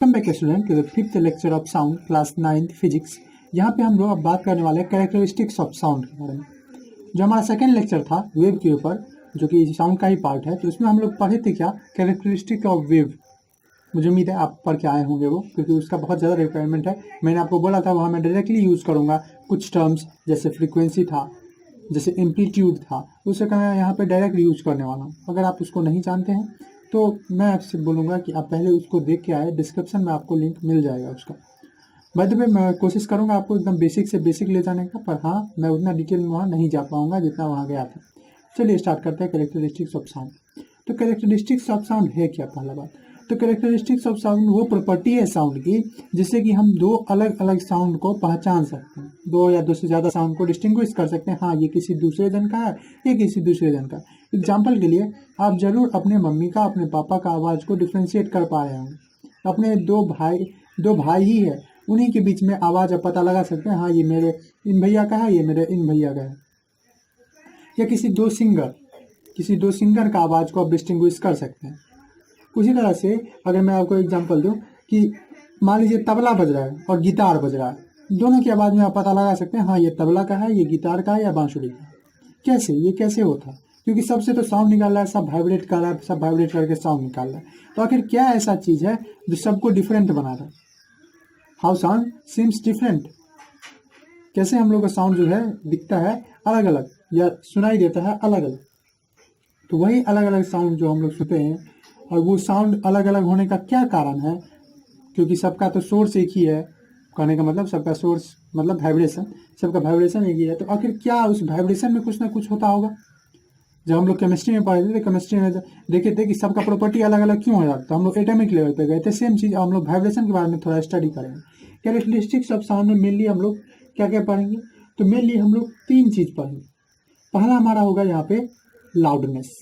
Welcome back student to the fifth lecture of sound class 9th physics. यहाँ पे हम लोग अब बात करने वाले हैं कैरेक्टरिस्टिक्स ऑफ साउंड के बारे में। जो हमारा सेकंड लेक्चर था वेव के ऊपर, जो कि साउंड का ही पार्ट है, तो उसमें हम लोग पढ़े थे क्या, कैरेक्टरिस्टिक ऑफ वेव। मुझे उम्मीद है आप पढ़ के आए होंगे वो, क्योंकि उसका बहुत ज़्यादा रिक्वायरमेंट है। मैंने आपको बोला था वहाँ मैं डायरेक्टली यूज़ करूँगा कुछ टर्म्स, जैसे फ्रीक्वेंसी था, जैसे एम्पलीट्यूड था, उसे मैं यहाँ पे डायरेक्ट यूज करने वाला हूँ। अगर आप उसको नहीं जानते हैं तो मैं आपसे बोलूँगा कि आप पहले उसको देख के आए, डिस्क्रिप्शन में आपको लिंक मिल जाएगा उसका। बाय द वे मैं कोशिश करूँगा आपको एकदम बेसिक से बेसिक ले जाने का, पर हाँ मैं उतना डिटेल में वहाँ नहीं जा पाऊँगा जितना वहाँ गया था। चलिए स्टार्ट करते हैं कैरेक्टरिस्टिक्स ऑफ साउंड। तो कैरेक्टरिस्टिक्स ऑफ साउंड है क्या, पहला बात तो कैरेक्टरिस्टिक्स ऑफ साउंड वो प्रॉपर्टी है साउंड की जिससे कि हम दो अलग अलग साउंड को पहचान सकते हैं, दो या दो से ज़्यादा साउंड को डिस्टिंग्विश कर सकते हैं। हाँ, ये किसी दूसरे जन का है, ये किसी दूसरे जन का। एग्जाम्पल के लिए आप जरूर अपने मम्मी का, अपने पापा का आवाज़ को डिफ्रेंशिएट कर पा रहे होंगे। अपने दो भाई ही है, उन्हीं के बीच में आवाज़ आप पता लगा सकते हैं, हाँ ये मेरे इन भैया का है, ये मेरे इन भैया का है। या किसी दो सिंगर का आवाज़ को आप डिस्टिंग्विश कर सकते हैं। उसी तरह से अगर मैं आपको एग्जांपल दूं कि मान लीजिए तबला बज रहा है और गिटार बज रहा है, दोनों की आवाज़ में आप पता लगा सकते हैं, हाँ ये तबला का है, ये गिटार का है या बांसुरी का है। कैसे, ये कैसे होता है? क्योंकि सबसे तो साउंड निकाल रहा है, सब वाइब्रेट कर रहा है, सब वाइब्रेट करके साउंड निकाल रहा है। तो आखिर क्या ऐसा चीज़ है जो सबको डिफरेंट बना रहा है? How sound seems different. कैसे हम लोग का साउंड जो है दिखता है अलग अलग या सुनाई देता है अलग अलग। तो वही अलग अलग साउंड जो हम लोग सुनते हैं, और वो साउंड अलग अलग होने का क्या कारण है? क्योंकि सबका तो सोर्स एक ही है, कहने का मतलब सबका सोर्स मतलब वाइब्रेशन, सबका वाइब्रेशन एक ही है। तो आखिर क्या उस वाइब्रेशन में कुछ ना कुछ होता होगा। जब हम लोग केमिस्ट्री में पढ़े थे तो केमिस्ट्री में देखे थे कि सबका प्रॉपर्टी अलग अलग क्यों हो जाता है, तो हम लोग एटॉमिक लेवल पे गए थे। सेम चीज़ हम लोग वाइब्रेशन के बारे में थोड़ा स्टडी करेंगे। कैरेक्टरिस्टिक्स ऑफ साउंड में मेनली हम लोग क्या क्या पढ़ेंगे, तो मेनली हम लोग तीन चीज़ पढ़ेंगे। पहला हमारा होगा यहाँ पे लाउडनेस।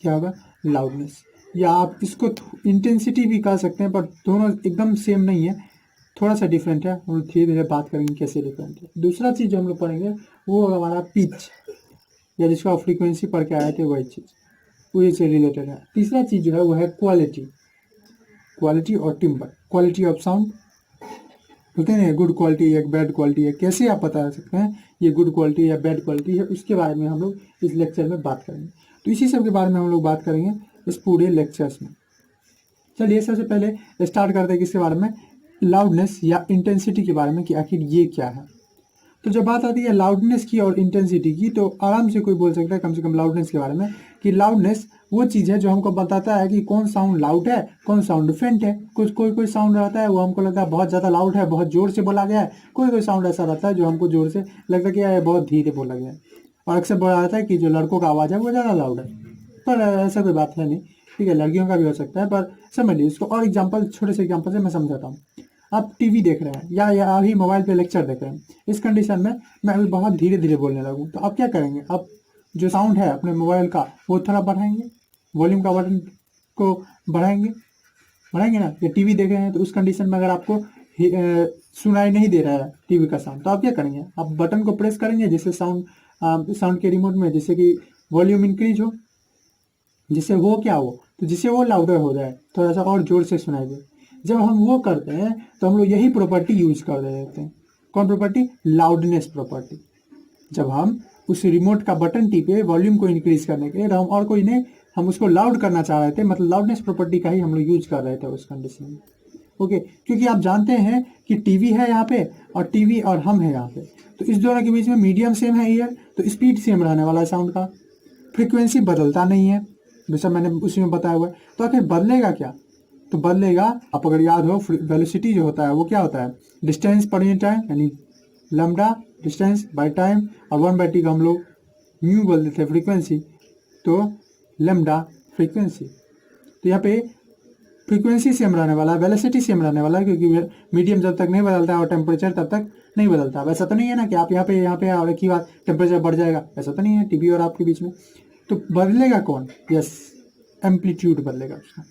क्या होगा? लाउडनेस, या आप इसको इंटेंसिटी भी कह सकते हैं, पर दोनों एकदम सेम नहीं है, थोड़ा सा डिफरेंट है। हम लोग धीरे धीरे बात करेंगे कैसे डिफरेंट है। दूसरा चीज़ जो हम लोग पढ़ेंगे वो होगा हमारा पिच, या जिसको आप फ्रीक्वेंसी पढ़ के आए थे वही चीज़, वही से रिलेटेड है। तीसरा चीज़ जो है वो है क्वालिटी और टिम्बर, क्वालिटी ऑफ साउंड। होते हैं गुड क्वालिटी या बैड क्वालिटी है, कैसे आप बता सकते हैं ये गुड क्वालिटी या बैड क्वालिटी है, उसके बारे में हम लोग इस लेक्चर में बात करेंगे। तो इसी सब के बारे में हम लोग बात करेंगे इस पूरे लेक्चर्स में। चलिए सबसे पहले स्टार्ट करते हैं किसके बारे में, लाउडनेस या इंटेंसिटी के बारे में, कि आखिर ये क्या है। तो जब बात आती है लाउडनेस की और इंटेंसिटी की, तो आराम से कोई बोल सकता है कम से कम लाउडनेस के बारे में कि लाउडनेस वो चीज़ है जो हमको बताता है कि कौन साउंड लाउड है, कौन साउंड फेंट है। कोई साउंड रहता है वो हमको लगता है बहुत ज़्यादा लाउड है, बहुत ज़ोर से बोला गया है। कोई साउंड ऐसा रहता है जो हमको ज़ोर से लगता है कि यार बहुत धीरे बोला गया है। और अक्सर बोला जाता है कि जो लड़कों का आवाज़ है वो ज़्यादा लाउड है, पर ऐसा कोई बात है नहीं। ठीक है, लड़कियों का भी हो सकता है, पर समझ लीजिए इसको। और एग्जाम्पल, छोटे से एग्जाम्पल से मैं समझाता हूँ। आप टीवी देख रहे हैं या अभी मोबाइल पे लेक्चर देख रहे हैं, इस कंडीशन में मैं अभी बहुत धीरे धीरे बोलने लगूँ, तो आप क्या करेंगे? आप जो साउंड है अपने मोबाइल का वो थोड़ा बढ़ाएंगे, वॉल्यूम का बटन को बढ़ाएंगे ना। या टीवी देख रहे हैं तो उस कंडीशन में अगर आपको सुनाई नहीं दे रहा है टीवी का साउंड, तो आप क्या करेंगे? आप बटन को प्रेस करेंगे जिससे साउंड के रिमोट में, जिससे कि वॉल्यूम इंक्रीज हो, जिससे वो क्या हो, तो जिससे वो लाउडर हो जाए, थोड़ा सा और जोर से सुनाई दे। जब हम वो करते हैं तो हम लोग यही प्रॉपर्टी यूज कर देते हैं। कौन प्रॉपर्टी? Loudness property. जब हम उस रिमोट का बटन टिपे वॉल्यूम को इंक्रीज करने के लिए, तो हम और कोई नहीं, हम उसको लाउड करना चाह रहे थे, मतलब लाउडनेस प्रॉपर्टी का ही हम लोग यूज कर रहे थे उस कंडीशन में। ओके, क्योंकि आप जानते हैं कि टीवी है यहाँ पे और टीवी और हम है यहाँ पे, तो इस दोनों के बीच में मीडियम सेम है ईयर, तो स्पीड सेम रहने वाला है साउंड का, फ्रिक्वेंसी बदलता नहीं है, जैसा मैंने उसी में बताया हुआ है। तो आखिर बदलेगा क्या? तो बदलेगा, आप अगर याद हो, वेलोसिटी जो होता है वो क्या होता है? डिस्टेंस पर यूनिट टाइम, यानी लैम्डा डिस्टेंस बाय टाइम, और 1/t का हम लोग म्यू बोल देते हैं फ्रीक्वेंसी, तो लैम्डा फ्रीक्वेंसी। तो यहाँ पे फ्रीक्वेंसी सेम रहने वाला है, वेलोसिटी सेम रहने वाला है, क्योंकि मीडियम जब तक नहीं बदलता है और टेम्परेचर तब तक नहीं बदलता। वैसा तो नहीं है ना कि आप यहाँ पे और एक ही बात टेम्परेचर बढ़ जाएगा, ऐसा तो नहीं है टीवी और आपके बीच में। तो बदलेगा कौन? यस, एम्पलीट्यूड बदलेगा। उसका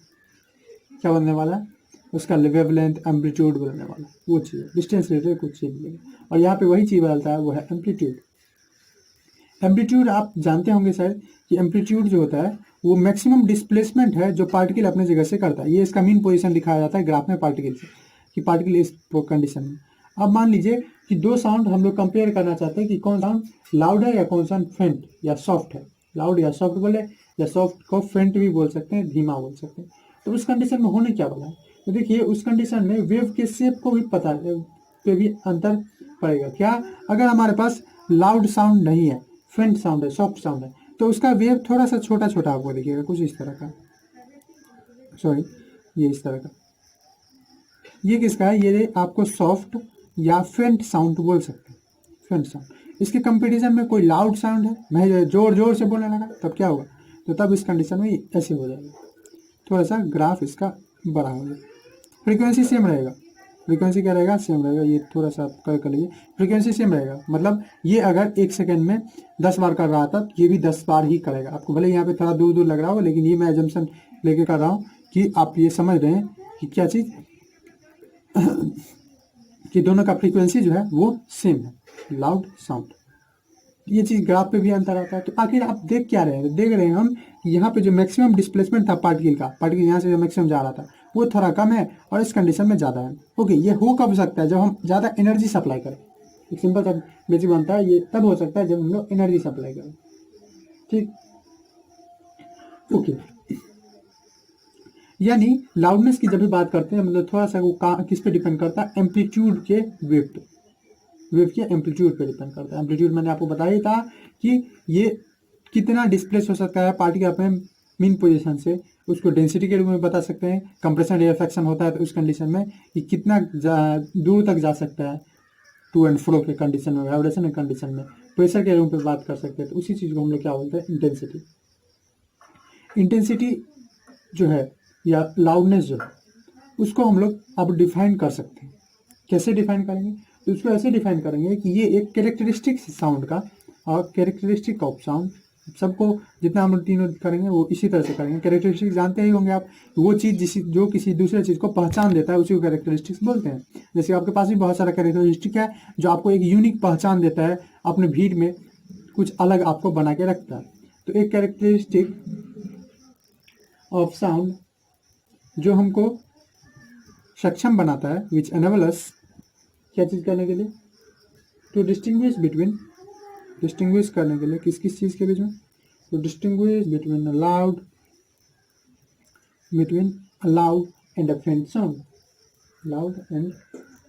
क्या बनने वाला है? उसका वेवलेंथ, एम्पलीट्यूड बदलने वाला है, वो चीज़ डिस्टेंस रिलेटेड कुछ चीज़ बदलेगा। और यहाँ पे वही चीज़ बदलता है, वो है एम्पलीट्यूड। एम्पलीट्यूड आप जानते होंगे शायद कि एम्पलीट्यूड जो होता है वो मैक्सिमम डिस्प्लेसमेंट है जो पार्टिकल अपने जगह से करता है। ये इसका मीन पोजीशन दिखाया जाता है ग्राफ में पार्टिकल से, कि पार्टिकल इस कंडीशन में। अब मान लीजिए कि दो साउंड हम लोग कंपेयर करना चाहते हैं कि कौन साउंड लाउड है या कौन सा फेंट या सॉफ्ट है। लाउड या सॉफ्ट बोले, या सॉफ्ट को फेंट भी बोल सकते हैं, धीमा बोल सकते हैं। तो उस कंडीशन में होने क्या वाला है, तो देखिए उस कंडीशन में वेव के शेप को भी पता पे भी अंतर पड़ेगा। क्या, अगर हमारे पास लाउड साउंड नहीं है, फेंट साउंड है, सॉफ्ट साउंड है, तो उसका वेव थोड़ा सा छोटा छोटा आपको दिखेगा, कुछ इस तरह का। सॉरी, ये इस तरह का। ये किसका है, ये आपको सॉफ्ट या फेंट साउंड बोल सकते हैं, फेंट साउंड। इसके कंपैरिजन में कोई लाउड साउंड है, मैं जोर जोर से बोलने लगा, तब क्या होगा, तो तब इस कंडीशन में ऐसे हो जाएगा, थोड़ा सा ग्राफ इसका बड़ा हो जाएगा। फ्रीक्वेंसी सेम रहेगा, फ्रीक्वेंसी क्या रहेगा, सेम रहेगा। ये थोड़ा सा आप कर लीजिए, फ्रीक्वेंसी सेम रहेगा। मतलब ये अगर 1 सेकेंड में 10 बार कर रहा था, ये भी 10 बार ही करेगा। आपको भले यहाँ पे थोड़ा दूर दूर लग रहा हो, लेकिन ये मैं एजम्पशन लेके कर रहा हूँ कि आप ये समझ रहे हैं कि क्या चीज़ कि दोनों का फ्रीक्वेंसी जो है वो सेम है, लाउड साउंड। ये चीज़ ग्राफ पे भी अंतर आता है। तो आखिर आप देख क्या रहे हैं, देख रहे हैं हम यहाँ पे जो मैक्सिमम डिस्प्लेसमेंट था पार्टिकल का, पार्टिकल यहाँ से जो मैक्सिमम जा रहा था वो थोड़ा कम है और इस कंडीशन में ज़्यादा है। ओके, ये हो कब सकता है, जब हम ज़्यादा एनर्जी सप्लाई करें। एक सिंपल सा बेसिक बनता है, ये तब हो सकता है जब हम लोग एनर्जी सप्लाई करें। ठीक, ओके। यानी लाउडनेस की जब भी बात करते हैं, मतलब थोड़ा सा वो किस पे डिपेंड करता है, एम्पलीट्यूड के वेव पे, वेव के एम्पलीट्यूड पे डिपेंड करता है। एम्पलीट्यूड मैंने आपको बताया था कि ये कितना डिस्प्लेस हो सकता है पार्टिकल अपने मीन पोजीशन से, उसको डेंसिटी के रूप में बता सकते हैं। कंप्रेशन रिफ्लेक्शन होता है तो उस कंडीशन में कि कितना दूर तक जा सकता है, टू एंड फ्रो के कंडीशन में, वाइब्रेशन के कंडीशन में, प्रेशर के रूप में बात कर सकते हैं। तो उसी चीज़ को हम लोग क्या बोलते हैं, इंटेंसिटी। इंटेंसिटी जो है या लाउडनेस जो है, उसको हम लोग अब डिफाइन कर सकते हैं। कैसे डिफाइन करेंगे, तो उसको ऐसे डिफाइन करेंगे कि ये एक कैरेक्टरिस्टिक साउंड का और कैरेक्टरिस्टिक ऑफ साउंड, सबको जितना हम लोग तीनों करेंगे वो इसी तरह से करेंगे। कैरेक्टरिस्टिक जानते ही होंगे आप, वो चीज़ जो किसी दूसरे चीज़ को पहचान देता है उसी को कैरेक्टरिस्टिक्स बोलते हैं। जैसे आपके पास भी बहुत सारा कैरेक्टरिस्टिक है जो आपको एक यूनिक पहचान देता है, अपने भीड़ में कुछ अलग आपको बना के रखता है। तो एक कैरेक्टरिस्टिक ऑफ साउंड जो हमको सक्षम बनाता है, विच एनेबल अस, क्या चीज़ करने के लिए, टू डिस्टिंग्विश बिटवीन, डिस्टिंग्विश करने के लिए किस किस चीज़ के बीच में, to distinguish between a loud, between a loud and a faint sound, loud and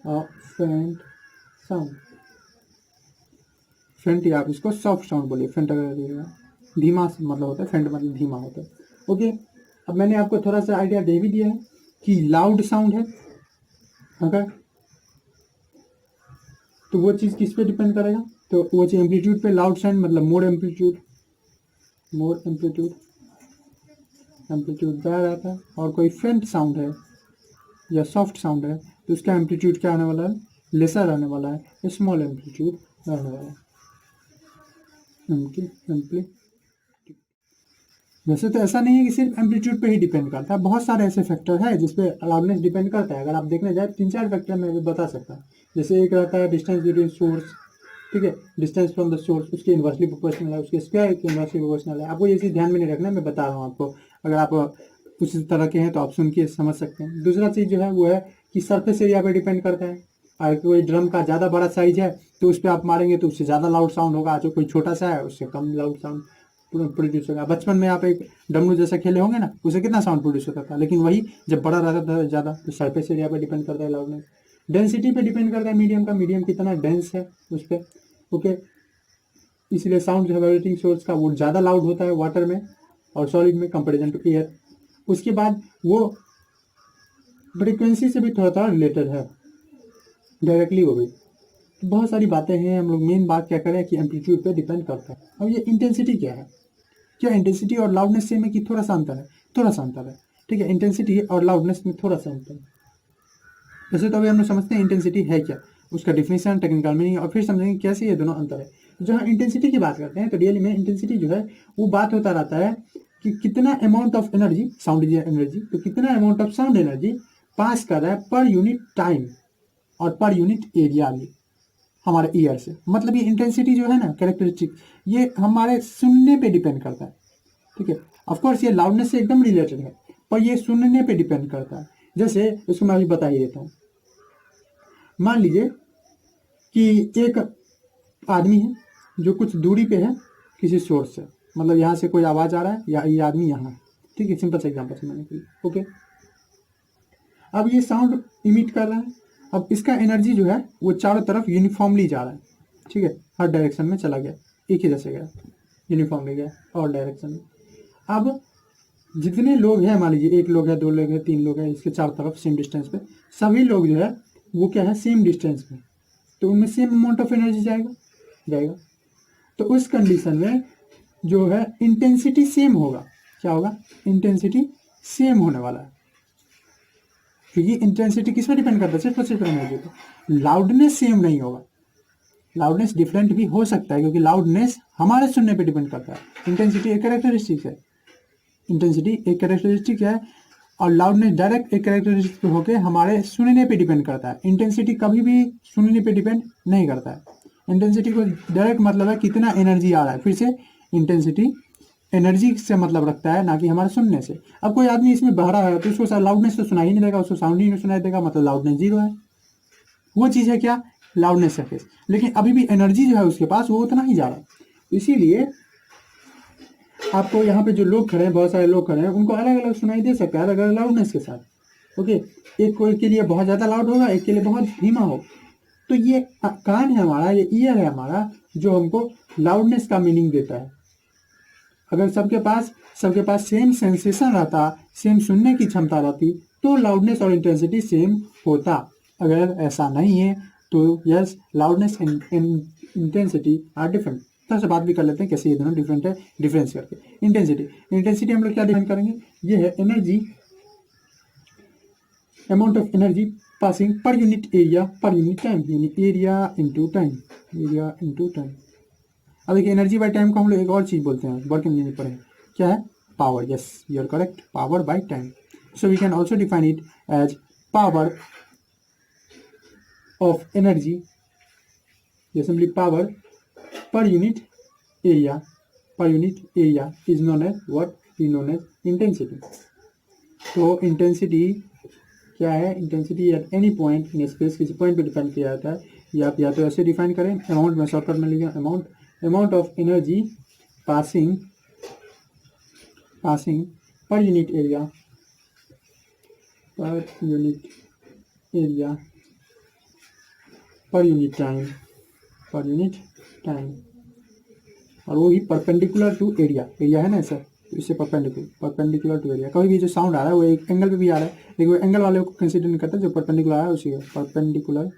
a faint sound. फेंट या आप इसको सॉफ्ट साउंड बोलिए, फेंट अगर धीमा मतलब होता है, फेंट मतलब धीमा होता है। ओके, अब मैंने आपको थोड़ा सा आइडिया दे भी दिया है कि लाउड साउंड है अगर, तो वो चीज़ किस पे डिपेंड करेगा, तो वो चीज़ एम्पलीट्यूड पे। लाउड साउंड मतलब मोर एम्पलीट्यूड, मोर एम्पलीट्यूड, एम्पलीट्यूड ज़्यादा रहता है। और कोई फेंट साउंड है या सॉफ्ट साउंड है तो उसका एम्पलीट्यूड क्या आने वाला है, लेसर रहने वाला है, स्मॉल एम्पलीट्यूड रहने वाला है। एम्पलीट्यूड वैसे तो ऐसा नहीं है कि सिर्फ एम्पलीट्यूड पे ही डिपेंड करता है, बहुत सारे ऐसे फैक्टर है जिस पे लाउडनेस डिपेंड करता है। अगर आप देखने जाए 3-4 फैक्टर मैं भी बता सकता हूँ। जैसे एक रहता है डिस्टेंस बिटवीन सोर्स, ठीक है, डिस्टेंस फ्रॉम द सोर्स, उसके इन्वर्सली प्रोपोर्शनल है, उसके स्क्वायर के इन्वर्सली प्रोपोर्शनल है। आपको ये चीज़ ध्यान में नहीं रखना, मैं बता रहा हूँ आपको, अगर आप उस तरह के हैं तो आप सुन के समझ सकते हैं। दूसरा चीज़ जो है वो है कि सरफेस एरिया पर डिपेंड करता है। अगर कोई ड्रम का ज़्यादा बड़ा साइज है तो उस पर आप मारेंगे तो उससे ज़्यादा लाउड साउंड होगा, जो कोई छोटा सा है उससे कम लाउड साउंड प्रोड्यूस होगा। बचपन में आप एक डमरू जैसा खेले होंगे ना, उसे कितना साउंड प्रोड्यूस होता था, लेकिन वही जब बड़ा रहता था ज़्यादा, तो सरफेस एरिया पर डिपेंड करता है लाउडनेस। डेंसिटी पे डिपेंड करता है मीडियम का, मीडियम कितना डेंस है उस पर। ओके, इसलिए साउंड जो है वाइब्रेटिंग सोर्स का वो ज़्यादा लाउड होता है वाटर में और सॉलिड में कंपेरिजन टू एयर। उसके बाद वो फ्रिक्वेंसी से भी थोड़ा थोड़ा रिलेटेड है डायरेक्टली वो भी। तो बहुत सारी बातें हैं, हम लोग मेन बात क्या करें कि एम्पलीट्यूड पे डिपेंड करता है। अब ये इंटेंसिटी क्या है, क्या इंटेंसिटी और लाउडनेस सेम है कि थोड़ा सा अंतर है, थोड़ा सा अंतर है, ठीक है। इंटेंसिटी और लाउडनेस में थोड़ा सा अंतर है। वैसे तो अभी हम लोग समझते हैं इंटेंसिटी है क्या, उसका डिफिनेशन, टेक्निकल मीनिंग, और फिर समझेंगे कैसे ये दोनों अंतर है। जब हम इंटेंसिटी की बात करते हैं तो रियली में इंटेंसिटी जो है वो बात होता रहता है कि कितना amount of energy, sound is energy, तो कितना अमाउंट ऑफ साउंड एनर्जी पास कर रहा है पर यूनिट टाइम और पर यूनिट एरिया में। हमारे ईयर से। मतलब ये इंटेंसिटी जो है ना कैरेक्टरिस्टिक, ये हमारे सुनने पे डिपेंड करता है। ठीक है, ऑफकोर्स ये लाउडनेस से एकदम रिलेटेड है, पर ये सुनने पे डिपेंड करता है। जैसे इसको मैं अभी बता ही देता हूँ। मान लीजिए कि एक आदमी है जो कुछ दूरी पे है किसी सोर्स से, मतलब यहाँ से कोई आवाज़ आ रहा है या ये आदमी यहाँ है। ठीक है, सिंपल सा एग्जाम्पल समझने के लिए। ओके, अब ये साउंड इमिट कर रहा है। अब इसका एनर्जी जो है वो चारों तरफ यूनिफॉर्मली जा रहा है। ठीक है, हर डायरेक्शन में चला गया, एक ही जैसे गया, यूनिफॉर्मली गया और डायरेक्शन में। अब जितने लोग हैं, मान लीजिए 1 लोग है, 2 लोग है, 3 लोग है, इसके चारों तरफ सेम डिस्टेंस पे, सभी लोग जो है वो क्या है, सेम डिस्टेंस पे, तो उनमें सेम अमाउंट ऑफ एनर्जी जाएगा। तो उस कंडीशन में जो है इंटेंसिटी सेम होगा। क्या होगा, इंटेंसिटी सेम होने वाला है, क्योंकि इंटेंसिटी किस पर डिपेंड करता है, सिर्फ और सिर्फ एनर्जी पे। लाउडनेस सेम नहीं होगा, लाउडनेस डिफरेंट भी हो सकता है, क्योंकि लाउडनेस हमारे सुनने पे डिपेंड करता है। इंटेंसिटी एक कैरेक्टरिस्टिक है, इंटेंसिटी एक कैरेक्टरिस्टिक है, और लाउडनेस डायरेक्ट एक कैरेक्टरिस्टिक होकर हमारे सुनने पे डिपेंड करता है। इंटेंसिटी कभी भी सुनने पे डिपेंड नहीं करता है। इंटेंसिटी को डायरेक्ट मतलब है कितना एनर्जी आ रहा है। फिर से इंटेंसिटी एनर्जी से मतलब रखता है, ना कि हमारे सुनने से। अब कोई आदमी इसमें बहरा है तो उसको लाउडनेस तो सुनाई नहीं देगा, उसको साउंड ही नहीं सुनाई देगा, मतलब लाउडनेस 0 है। वो चीज़ है क्या, लाउडनेस सरफेस। लेकिन अभी भी एनर्जी जो है उसके पास वो उतना ही जा रहा है। इसीलिए आपको यहाँ पे जो लोग खड़े हैं, बहुत सारे लोग खड़े हैं, उनको अलग अलग सुनाई दे सकता है, अलग अलग लाउडनेस के साथ। ओके, एक कोई के लिए बहुत ज़्यादा लाउड होगा, एक के लिए बहुत धीमा हो। तो ये कान है हमारा, ये ईयर है हमारा, जो हमको लाउडनेस का मीनिंग देता है। अगर सबके पास सेम सेंसेशन रहता, सेम सुनने की क्षमता रहती, तो लाउडनेस और इंटेंसिटी सेम होता। अगर ऐसा नहीं है तो yes, loudness and intensity are different. थोड़ा सा बात भी कर लेते हैं कैसे ये दोनों डिफरेंट है, डिफरेंस करके। इंटेंसिटी हम लोग क्या डिफाइन करेंगे, ये है energy, amount of energy passing पर यूनिट एरिया पर यूनिट टाइम, यानी एरिया इंटू टाइम। अब देखिए, एनर्जी बाय टाइम को हम लोग एक और चीज़ बोलते हैं, वर्क नहीं पढ़े, क्या है, power. Yes, you are correct, power by time. So we can also define it as power of energy, या simply power per unit area is known as what is known as intensity. तो intensity क्या है, intensity at any point in space, किसी point पे define किया जाता है। या तो ऐसे डिफाइन करें, अमाउंट में शॉर्टकट में लिखा, अमाउंट ऑफ एनर्जी पासिंग पर यूनिट एरिया पर यूनिट टाइम, और वो भी परपेंडिकुलर टू एरिया है ना सर, तो इससे परपेंडिकुलर टू एरिया। कभी भी जो साउंड आ रहा है वो एक एंगल पे भी आ रहा है, लेकिन वो एंगल वाले को कंसीडर नहीं करता, जो परपेंडिकुलर आ रहा है उसी परपेंडिकुलर